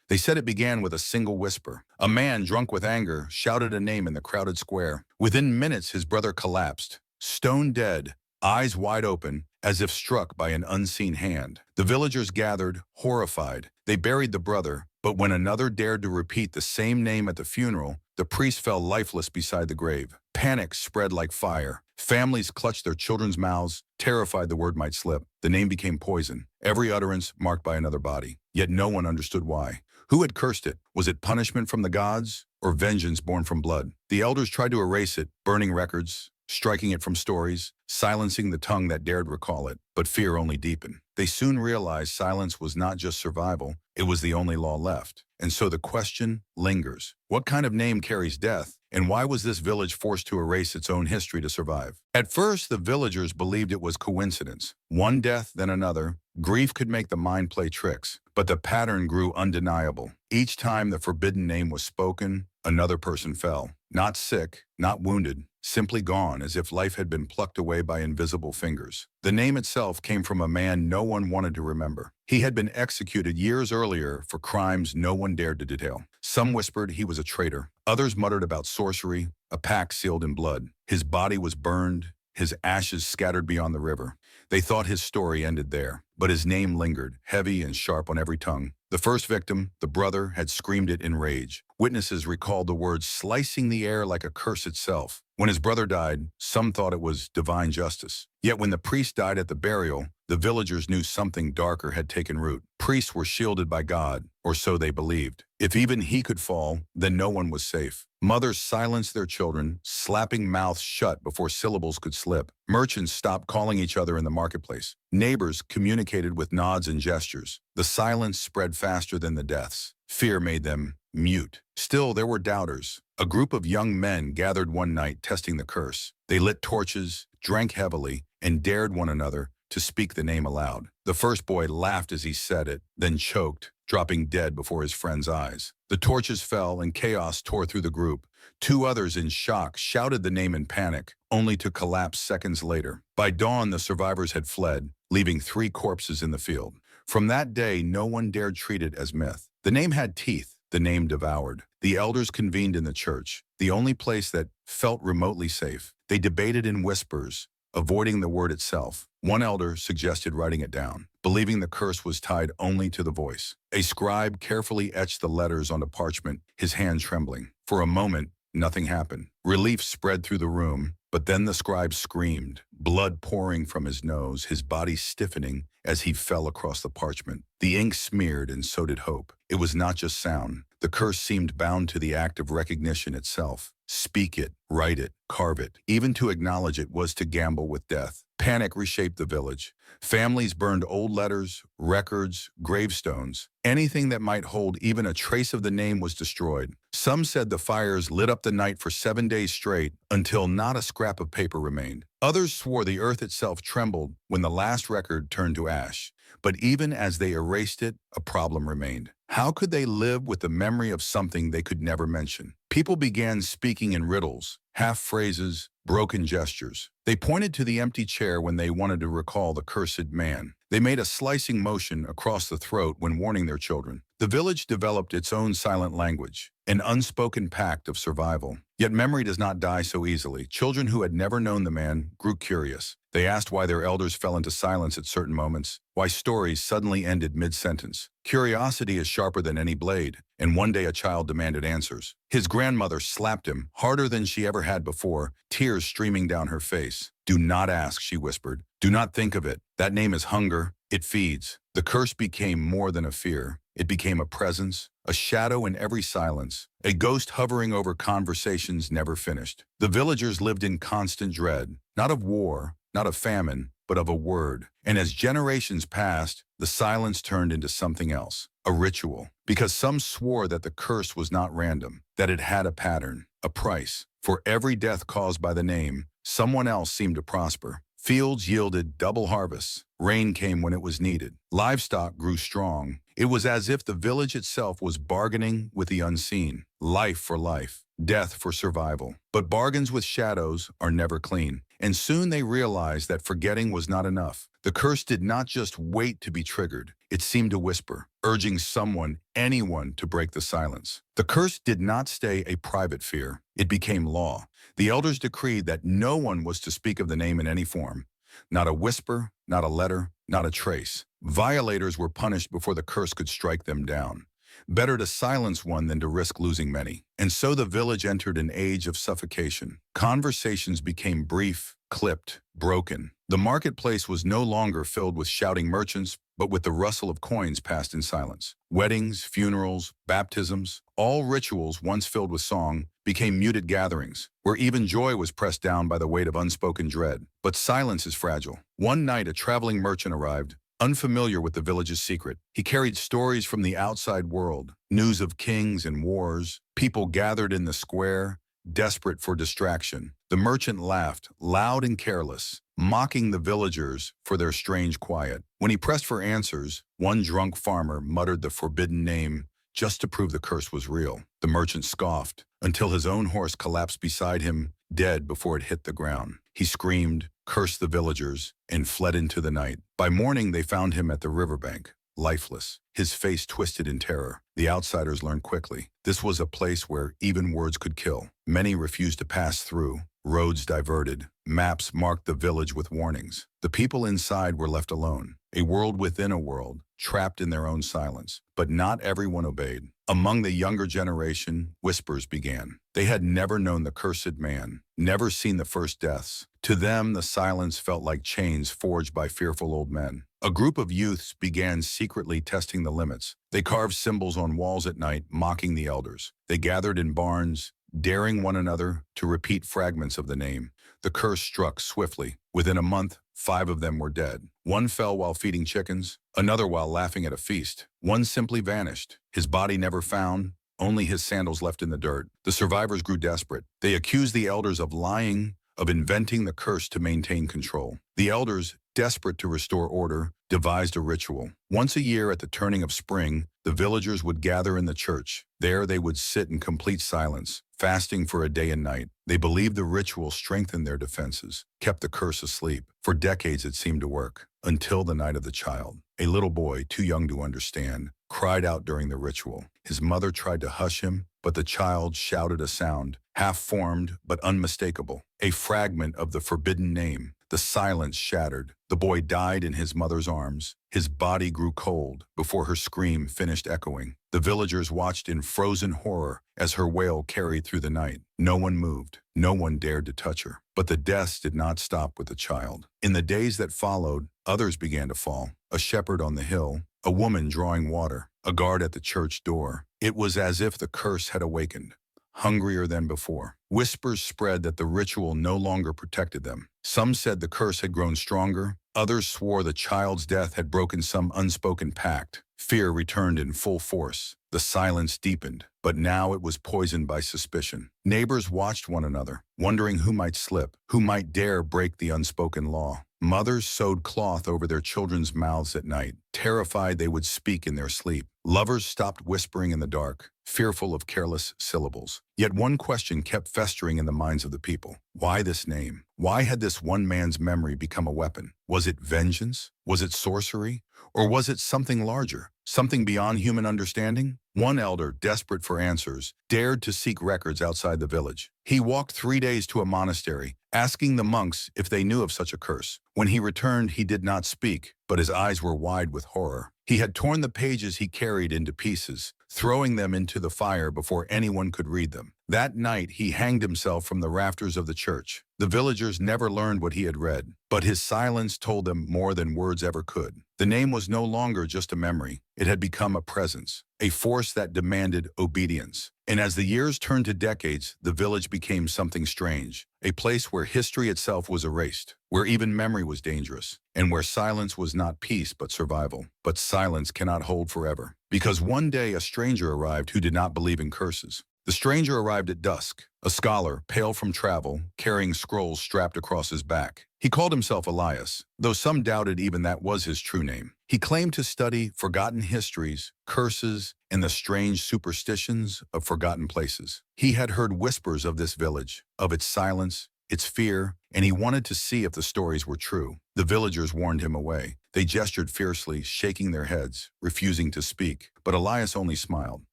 They said it began with a single whisper. A man, drunk with anger, shouted a name in the crowded square. Within minutes, his brother collapsed, stone dead, eyes wide open, as if struck by an unseen hand. The villagers gathered, horrified. They buried the brother, but when another dared to repeat the same name at the funeral, the priest fell lifeless beside the grave. Panic spread like fire. Families clutched their children's mouths, terrified the word might slip. The name became poison, every utterance marked by another body. Yet no one understood why. Who had cursed it? Was it punishment from the gods or vengeance born from blood? The elders tried to erase it, burning records, striking it from stories, silencing the tongue that dared recall it, but fear only deepened. They soon realized silence was not just survival, it was the only law left. And so the question lingers. What kind of name carries death, and why was this village forced to erase its own history to survive? At first, the villagers believed it was coincidence. One death, then another. Grief could make the mind play tricks, but the pattern grew undeniable. Each time the forbidden name was spoken, another person fell. Not sick, not wounded, simply gone, as if life had been plucked away by invisible fingers. The name itself came from a man no one wanted to remember. He had been executed years earlier for crimes no one dared to detail. Some whispered he was a traitor. Others muttered about sorcery, a pact sealed in blood. His body was burned, his ashes scattered beyond the river. They thought his story ended there, but his name lingered, heavy and sharp on every tongue. The first victim, the brother, had screamed it in rage. Witnesses recalled the words slicing the air like a curse itself. When his brother died, some thought it was divine justice. Yet when the priest died at the burial, the villagers knew something darker had taken root. Priests were shielded by God, or so they believed. If even he could fall, then no one was safe. Mothers silenced their children, slapping mouths shut before syllables could slip. Merchants stopped calling each other in the marketplace. Neighbors communicated with nods and gestures. The silence spread faster than the deaths. Fear made them mute. Still, there were doubters. A group of young men gathered one night testing the curse. They lit torches, drank heavily, and dared one another to speak the name aloud. The first boy laughed as he said it, then choked, dropping dead before his friend's eyes. The torches fell and chaos tore through the group. Two others in shock shouted the name in panic, only to collapse seconds later. By dawn, the survivors had fled, leaving 3 corpses in the field. From that day, no one dared treat it as myth. The name had teeth, the name devoured. The elders convened in the church, the only place that felt remotely safe. They debated in whispers, avoiding the word itself. One elder suggested writing it down, believing the curse was tied only to the voice. A scribe carefully etched the letters onto parchment, his hand trembling. For a moment, nothing happened. Relief spread through the room, but then the scribe screamed, blood pouring from his nose, his body stiffening as he fell across the parchment. The ink smeared, and so did hope. It was not just sound. The curse seemed bound to the act of recognition itself. Speak it, write it, carve it. Even to acknowledge it was to gamble with death. Panic reshaped the village. Families burned old letters, records, gravestones. Anything that might hold even a trace of the name was destroyed. Some said the fires lit up the night for 7 days straight until not a scrap of paper remained. Others swore the earth itself trembled when the last record turned to ash. But even as they erased it, a problem remained. How could they live with the memory of something they could never mention? People began speaking in riddles, half-phrases, broken gestures. They pointed to the empty chair when they wanted to recall the cursed man. They made a slicing motion across the throat when warning their children. The village developed its own silent language, an unspoken pact of survival. Yet memory does not die so easily. Children who had never known the man grew curious. They asked why their elders fell into silence at certain moments, why stories suddenly ended mid-sentence. Curiosity is sharper than any blade, and one day a child demanded answers. His grandmother slapped him, harder than she ever had before, tears streaming down her face. "Do not ask," she whispered. "Do not think of it. That name is hunger. It feeds." The curse became more than a fear. It became a presence, a shadow in every silence, a ghost hovering over conversations never finished. The villagers lived in constant dread, not of war, not of famine, but of a word. And as generations passed, the silence turned into something else, a ritual. Because some swore that the curse was not random, that it had a pattern, a price. For every death caused by the name, someone else seemed to prosper. Fields yielded double harvests. Rain came when it was needed. Livestock grew strong. It was as if the village itself was bargaining with the unseen. Life for life, death for survival. But bargains with shadows are never clean. And soon they realized that forgetting was not enough. The curse did not just wait to be triggered. It seemed to whisper, urging someone, anyone, to break the silence. The curse did not stay a private fear. It became law. The elders decreed that no one was to speak of the name in any form. Not a whisper, not a letter, not a trace. Violators were punished before the curse could strike them down. Better to silence one than to risk losing many. And so the village entered an age of suffocation. Conversations became brief, clipped, broken. The marketplace was no longer filled with shouting merchants, but with the rustle of coins passed in silence. Weddings, funerals, baptisms, all rituals once filled with song, became muted gatherings, where even joy was pressed down by the weight of unspoken dread. But silence is fragile. One night a traveling merchant arrived, unfamiliar with the village's secret. He carried stories from the outside world, news of kings and wars. People gathered in the square, desperate for distraction. The merchant laughed, loud and careless, mocking the villagers for their strange quiet. When he pressed for answers, one drunk farmer muttered the forbidden name just to prove the curse was real. The merchant scoffed until his own horse collapsed beside him, dead before it hit the ground. He screamed, cursed the villagers, and fled into the night. By morning, they found him at the riverbank, lifeless, his face twisted in terror. The outsiders learned quickly. This was a place where even words could kill. Many refused to pass through. Roads diverted. Maps marked the village with warnings. The people inside were left alone. A world within a world, trapped in their own silence. But not everyone obeyed. Among the younger generation, whispers began. They had never known the cursed man, never seen the first deaths. To them, the silence felt like chains forged by fearful old men. A group of youths began secretly testing the limits. They carved symbols on walls at night, mocking the elders. They gathered in barns, daring one another to repeat fragments of the name. The curse struck swiftly. Within a month, 5 of them were dead. One fell while feeding chickens, another while laughing at a feast. One simply vanished, his body never found, only his sandals left in the dirt. The survivors grew desperate. They accused the elders of lying, of inventing the curse to maintain control. The elders, desperate to restore order, devised a ritual. Once a year at the turning of spring, the villagers would gather in the church. There they would sit in complete silence, fasting for a day and night. They believed the ritual strengthened their defenses, kept the curse asleep. For decades it seemed to work, until the night of the child. A little boy, too young to understand, cried out during the ritual. His mother tried to hush him, but the child shouted a sound, half-formed but unmistakable, a fragment of the forbidden name. The silence shattered. The boy died in his mother's arms. His body grew cold before her scream finished echoing. The villagers watched in frozen horror as her wail carried through the night. No one moved. No one dared to touch her. But the deaths did not stop with the child. In the days that followed, others began to fall. A shepherd on the hill, a woman drawing water, a guard at the church door. It was as if the curse had awakened, hungrier than before. Whispers spread that the ritual no longer protected them. Some said the curse had grown stronger. Others swore the child's death had broken some unspoken pact. Fear returned in full force. The silence deepened, but now it was poisoned by suspicion. Neighbors watched one another, wondering who might slip, who might dare break the unspoken law. Mothers sewed cloth over their children's mouths at night, terrified they would speak in their sleep. Lovers stopped whispering in the dark, fearful of careless syllables. Yet one question kept festering in the minds of the people. Why this name? Why had this one man's memory become a weapon? Was it vengeance? Was it sorcery? Or was it something larger, something beyond human understanding? One elder, desperate for answers, dared to seek records outside the village. He walked 3 days to a monastery, asking the monks if they knew of such a curse. When he returned, he did not speak, but his eyes were wide with horror. He had torn the pages he carried into pieces, throwing them into the fire before anyone could read them. That night, he hanged himself from the rafters of the church. The villagers never learned what he had read, but his silence told them more than words ever could. The name was no longer just a memory. It had become a presence, a force that demanded obedience. And as the years turned to decades, the village became something strange, a place where history itself was erased, where even memory was dangerous, and where silence was not peace but survival. But silence cannot hold forever, because one day a stranger arrived who did not believe in curses. The stranger arrived at dusk, a scholar, pale from travel, carrying scrolls strapped across his back. He called himself Elias, though some doubted even that was his true name. He claimed to study forgotten histories, curses, and the strange superstitions of forgotten places. He had heard whispers of this village, of its silence, its fear, and he wanted to see if the stories were true. The villagers warned him away. They gestured fiercely, shaking their heads, refusing to speak. But Elias only smiled.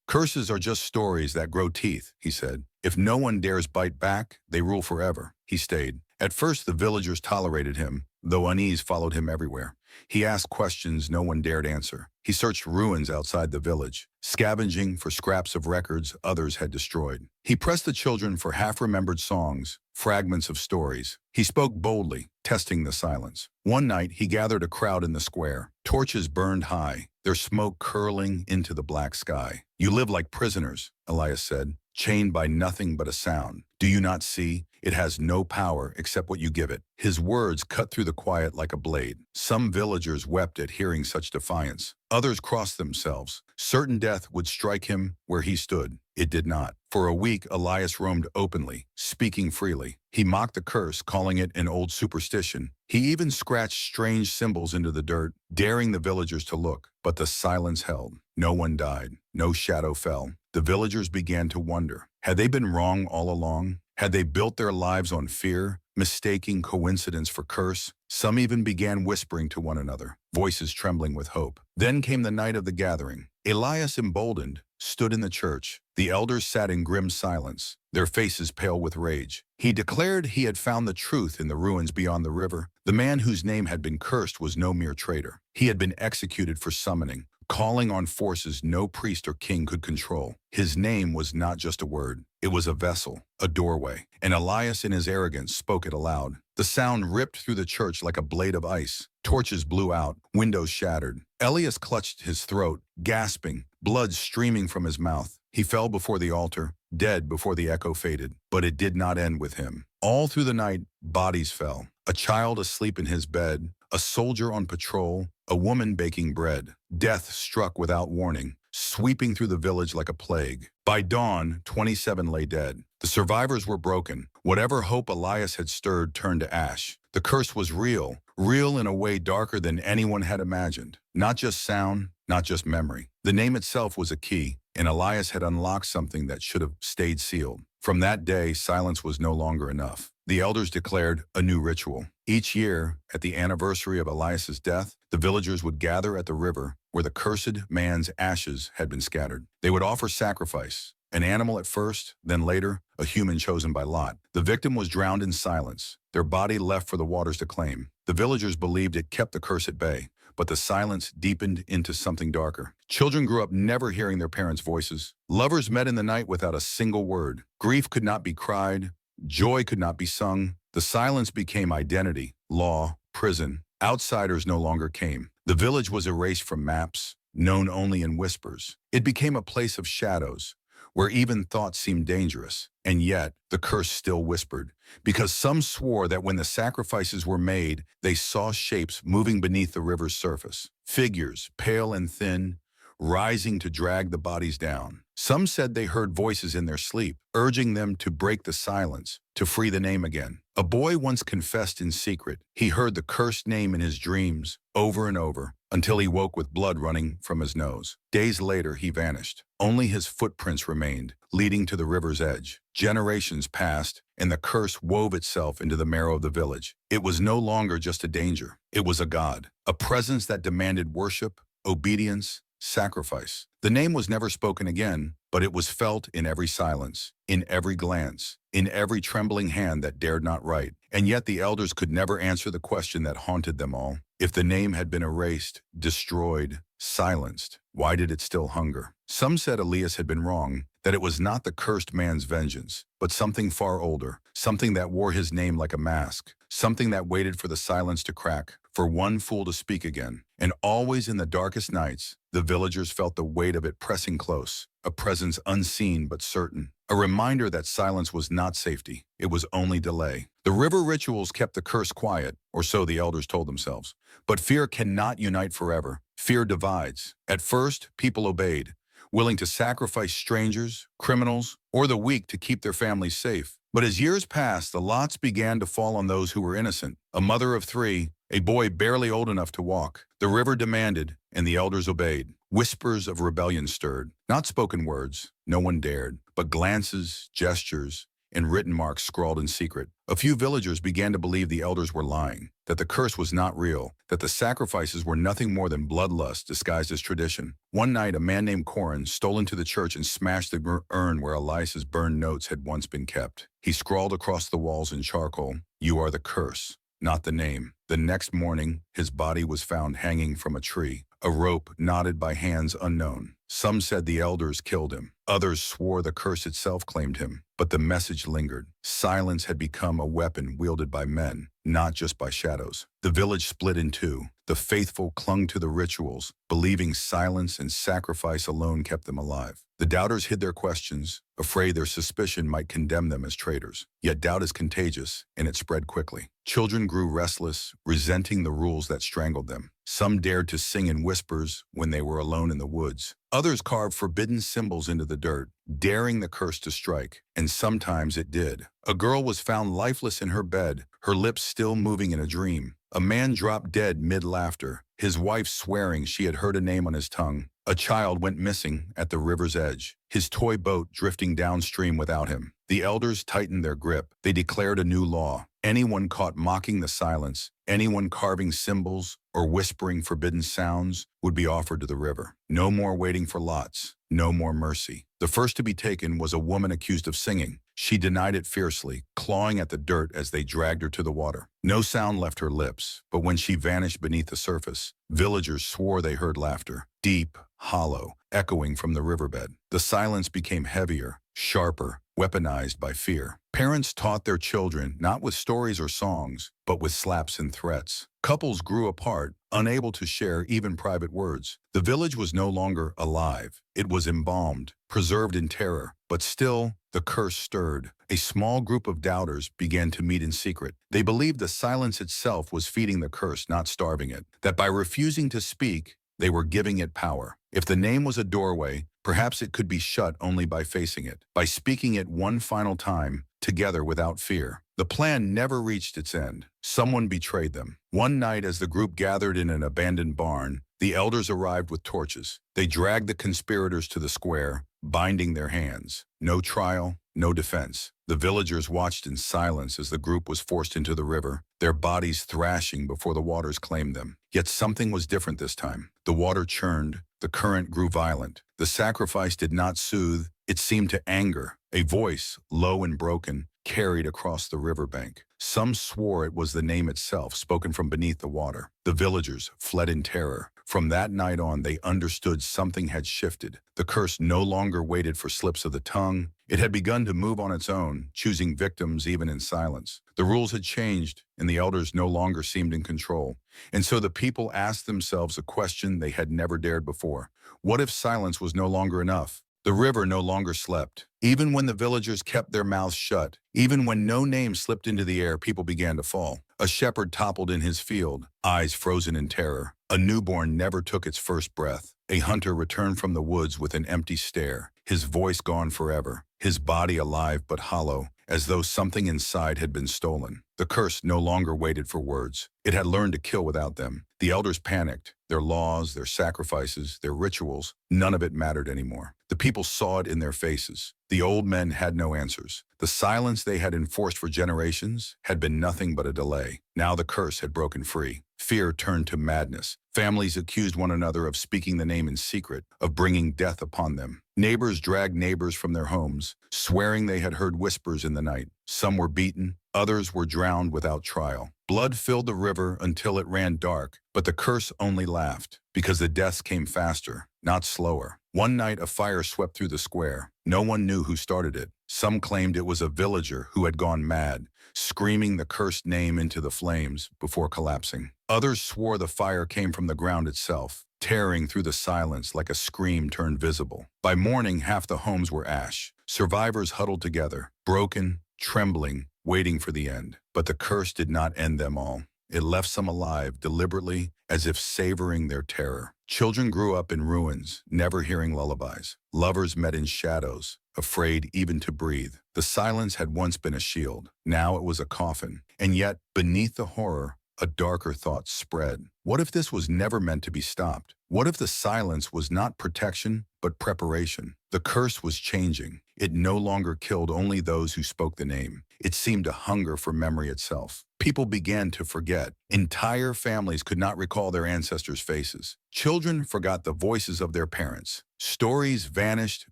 "Curses are just stories that grow teeth," he said. "If no one dares bite back, they rule forever." He stayed. At first, the villagers tolerated him, though unease followed him everywhere. He asked questions no one dared answer. He searched ruins outside the village, scavenging for scraps of records others had destroyed. He pressed the children for half-remembered songs, fragments of stories. He spoke boldly, testing the silence. One night, he gathered a crowd in the square. Torches burned high, their smoke curling into the black sky. "You live like prisoners," Elias said, "chained by nothing but a sound. Do you not see? It has no power except what you give it." His words cut through the quiet like a blade. Some villagers wept at hearing such defiance. Others crossed themselves. Certain death would strike him where he stood. It did not. For a week, Elias roamed openly, speaking freely. He mocked the curse, calling it an old superstition. He even scratched strange symbols into the dirt, daring the villagers to look. But the silence held. No one died. No shadow fell. The villagers began to wonder. Had they been wrong all along? Had they built their lives on fear, mistaking coincidence for curse? Some even began whispering to one another, voices trembling with hope. Then came the night of the gathering. Elias, emboldened, stood in the church. The elders sat in grim silence, their faces pale with rage. He declared he had found the truth in the ruins beyond the river. The man whose name had been cursed was no mere traitor. He had been executed for summoning, calling on forces no priest or king could control. His name was not just a word. It was a vessel, a doorway, and Elias in his arrogance spoke it aloud. The sound ripped through the church like a blade of ice. Torches blew out, windows shattered. Elias clutched his throat, gasping, blood streaming from his mouth. He fell before the altar, dead before the echo faded. But it did not end with him. All through the night, bodies fell. A child asleep in his bed, a soldier on patrol, a woman baking bread. Death struck without warning, sweeping through the village like a plague. By dawn, 27 lay dead. The survivors were broken. Whatever hope Elias had stirred turned to ash. The curse was real, real in a way darker than anyone had imagined. Not just sound, not just memory. The name itself was a key, and Elias had unlocked something that should have stayed sealed. From that day, silence was no longer enough. The elders declared a new ritual. Each year, at the anniversary of Elias's death, the villagers would gather at the river where the cursed man's ashes had been scattered. They would offer sacrifice, an animal at first, then later, a human chosen by lot. The victim was drowned in silence, their body left for the waters to claim. The villagers believed it kept the curse at bay, but the silence deepened into something darker. Children grew up never hearing their parents' voices. Lovers met in the night without a single word. Grief could not be cried. Joy could not be sung. The silence became identity, law, prison. Outsiders no longer came. The village was erased from maps, known only in whispers. It became a place of shadows, where even thoughts seemed dangerous. And yet, the curse still whispered, because some swore that when the sacrifices were made, they saw shapes moving beneath the river's surface. Figures, pale and thin, rising to drag the bodies down. Some said they heard voices in their sleep, urging them to break the silence, to free the name again. A boy once confessed in secret. He heard the cursed name in his dreams, over and over, until he woke with blood running from his nose. Days later, he vanished. Only his footprints remained, leading to the river's edge. Generations passed, and the curse wove itself into the marrow of the village. It was no longer just a danger. It was a god, a presence that demanded worship, obedience, sacrifice. The name was never spoken again, but it was felt in every silence, in every glance, in every trembling hand that dared not write. And yet the elders could never answer the question that haunted them all. If the name had been erased, destroyed, silenced, why did it still hunger? Some said Elias had been wrong, that it was not the cursed man's vengeance, but something far older, something that wore his name like a mask, something that waited for the silence to crack, for one fool to speak again. And always in the darkest nights, the villagers felt the weight of it pressing close, a presence unseen but certain, a reminder that silence was not safety, it was only delay. The river rituals kept the curse quiet, or so the elders told themselves. But fear cannot unite forever. Fear divides. At first, people obeyed, willing to sacrifice strangers, criminals, or the weak to keep their families safe. But as years passed, the lots began to fall on those who were innocent. A mother of 3, a boy barely old enough to walk. The river demanded, and the elders obeyed. Whispers of rebellion stirred. Not spoken words, no one dared, but glances, gestures, and written marks scrawled in secret. A few villagers began to believe the elders were lying, that the curse was not real, that the sacrifices were nothing more than bloodlust disguised as tradition. One night, a man named Corin stole into the church and smashed the urn where Elias's burned notes had once been kept. He scrawled across the walls in charcoal, "You are the curse, not the name." The next morning, his body was found hanging from a tree, a rope knotted by hands unknown. Some said the elders killed him. Others swore the curse itself claimed him. But the message lingered. Silence had become a weapon wielded by men, not just by shadows. The village split in two. The faithful clung to the rituals, believing silence and sacrifice alone kept them alive. The doubters hid their questions, afraid their suspicion might condemn them as traitors. Yet doubt is contagious, and it spread quickly. Children grew restless, resenting the rules that strangled them. Some dared to sing in whispers when they were alone in the woods. Others carved forbidden symbols into the dirt, daring the curse to strike, and sometimes it did. A girl was found lifeless in her bed, her lips still moving in a dream. A man dropped dead mid-laughter, his wife swearing she had heard a name on his tongue. A child went missing at the river's edge, his toy boat drifting downstream without him. The elders tightened their grip. They declared a new law. Anyone caught mocking the silence, anyone carving symbols or whispering forbidden sounds would be offered to the river. No more waiting for lots, no more mercy. The first to be taken was a woman accused of singing. She denied it fiercely, clawing at the dirt as they dragged her to the water. No sound left her lips, but when she vanished beneath the surface, villagers swore they heard laughter, deep, hollow, echoing from the riverbed. The silence became heavier, sharper, weaponized by fear. Parents taught their children not with stories or songs, but with slaps and threats. Couples grew apart, unable to share even private words. The village was no longer alive. It was embalmed, preserved in terror. But still, the curse stirred. A small group of doubters began to meet in secret. They believed the silence itself was feeding the curse, not starving it. That by refusing to speak, they were giving it power. If the name was a doorway, perhaps it could be shut only by facing it, by speaking it one final time, together without fear. The plan never reached its end. Someone betrayed them. One night as the group gathered in an abandoned barn, the elders arrived with torches. They dragged the conspirators to the square, binding their hands. No trial, no defense. The villagers watched in silence as the group was forced into the river, their bodies thrashing before the waters claimed them. Yet something was different this time. The water churned, the current grew violent. The sacrifice did not soothe, it seemed to anger. A voice, low and broken, carried across the riverbank. Some swore it was the name itself, spoken from beneath the water. The villagers fled in terror. From that night on, they understood something had shifted. The curse no longer waited for slips of the tongue. It had begun to move on its own, choosing victims even in silence. The rules had changed, and the elders no longer seemed in control. And so the people asked themselves a question they had never dared before. What if silence was no longer enough? The river no longer slept. Even when the villagers kept their mouths shut, even when no name slipped into the air, people began to fall. A shepherd toppled in his field, eyes frozen in terror. A newborn never took its first breath. A hunter returned from the woods with an empty stare, his voice gone forever, his body alive but hollow, as though something inside had been stolen. The curse no longer waited for words. It had learned to kill without them. The elders panicked. Their laws, their sacrifices, their rituals, none of it mattered anymore. The people saw it in their faces. The old men had no answers. The silence they had enforced for generations had been nothing but a delay. Now the curse had broken free. Fear turned to madness. Families accused one another of speaking the name in secret, of bringing death upon them. Neighbors dragged neighbors from their homes, swearing they had heard whispers in the night. Some were beaten, others were drowned without trial. Blood filled the river until it ran dark, but the curse only laughed, because the deaths came faster, not slower. One night a fire swept through the square. No one knew who started it. Some claimed it was a villager who had gone mad, screaming the cursed name into the flames before collapsing. Others swore the fire came from the ground itself, tearing through the silence like a scream turned visible. By morning, half the homes were ash. Survivors huddled together, broken, trembling, waiting for the end. But the curse did not end them all. It left some alive, deliberately, as if savoring their terror. Children grew up in ruins, never hearing lullabies. Lovers met in shadows, afraid even to breathe. The silence had once been a shield. Now it was a coffin. And yet, beneath the horror, a darker thought spread. What if this was never meant to be stopped? What if the silence was not protection, but preparation? The curse was changing. It no longer killed only those who spoke the name. It seemed to hunger for memory itself. People began to forget. Entire families could not recall their ancestors' faces. Children forgot the voices of their parents. Stories vanished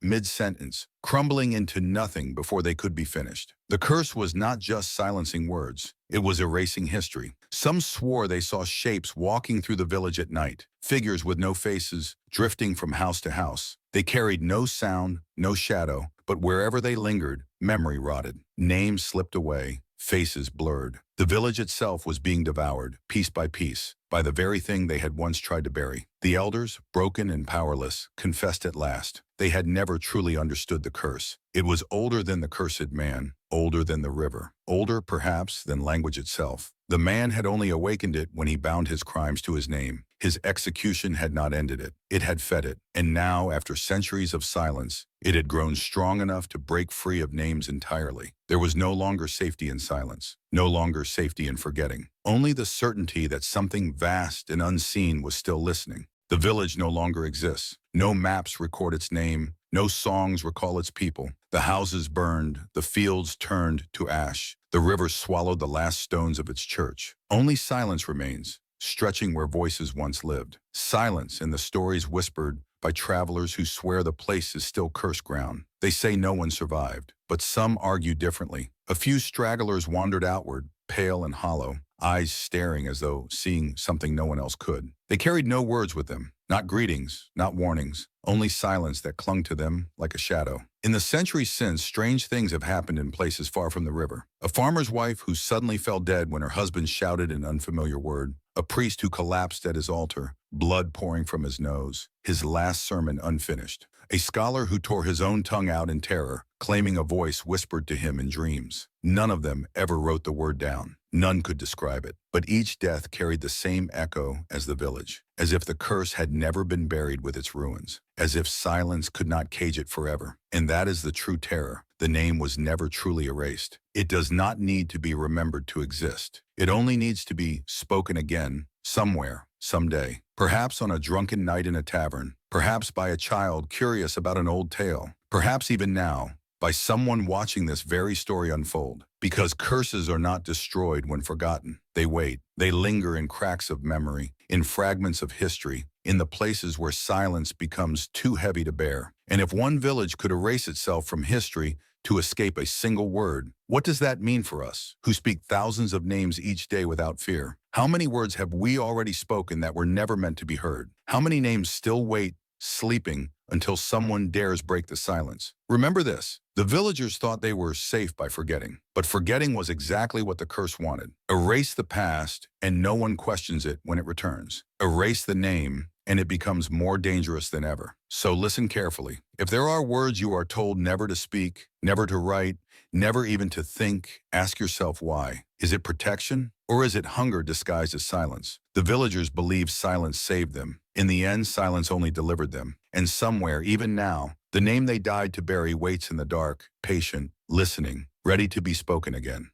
mid-sentence, crumbling into nothing before they could be finished. The curse was not just silencing words. It was erasing history. Some swore they saw shapes walking through the village at night, figures with no faces, drifting from house to house. They carried no sound, no shadow, but wherever they lingered, memory rotted. Names slipped away, faces blurred. The village itself was being devoured, piece by the very thing they had once tried to bury. The elders, broken and powerless, confessed at last. They had never truly understood the curse. It was older than the cursed man, older than the river, older perhaps than language itself. The man had only awakened it when he bound his crimes to his name. His execution had not ended it. It had fed it. And now, after centuries of silence, it had grown strong enough to break free of names entirely. There was no longer safety in silence, no longer safety in forgetting. Only the certainty that something vast and unseen was still listening. The village no longer exists. No maps record its name. No songs recall its people. The houses burned. The fields turned to ash. The river swallowed the last stones of its church. Only silence remains, stretching where voices once lived. Silence in the stories whispered by travelers who swear the place is still cursed ground. They say no one survived, but some argue differently. A few stragglers wandered outward, pale and hollow, eyes staring as though seeing something no one else could. They carried no words with them, not greetings, not warnings, only silence that clung to them like a shadow. In the centuries since, strange things have happened in places far from the river. A farmer's wife who suddenly fell dead when her husband shouted an unfamiliar word. A priest who collapsed at his altar, blood pouring from his nose, his last sermon unfinished. A scholar who tore his own tongue out in terror, claiming a voice whispered to him in dreams. None of them ever wrote the word down. None could describe it. But each death carried the same echo as the village, as if the curse had never been buried with its ruins, as if silence could not cage it forever. And that is the true terror. The name was never truly erased. It does not need to be remembered to exist. It only needs to be spoken again, somewhere, someday. Perhaps on a drunken night in a tavern. Perhaps by a child curious about an old tale. Perhaps even now, by someone watching this very story unfold. Because curses are not destroyed when forgotten. They wait. They linger in cracks of memory, in fragments of history, in the places where silence becomes too heavy to bear. And if one village could erase itself from history to escape a single word, what does that mean for us, who speak thousands of names each day without fear? How many words have we already spoken that were never meant to be heard? How many names still wait, sleeping, until someone dares break the silence? Remember this. The villagers thought they were safe by forgetting, but forgetting was exactly what the curse wanted. Erase the past, and no one questions it when it returns. Erase the name, and it becomes more dangerous than ever. So listen carefully. If there are words you are told never to speak, never to write, never even to think, ask yourself why. Is it protection, or is it hunger disguised as silence? The villagers believed silence saved them. In the end, silence only delivered them. And somewhere, even now, the name they died to bury waits in the dark, patient, listening, ready to be spoken again.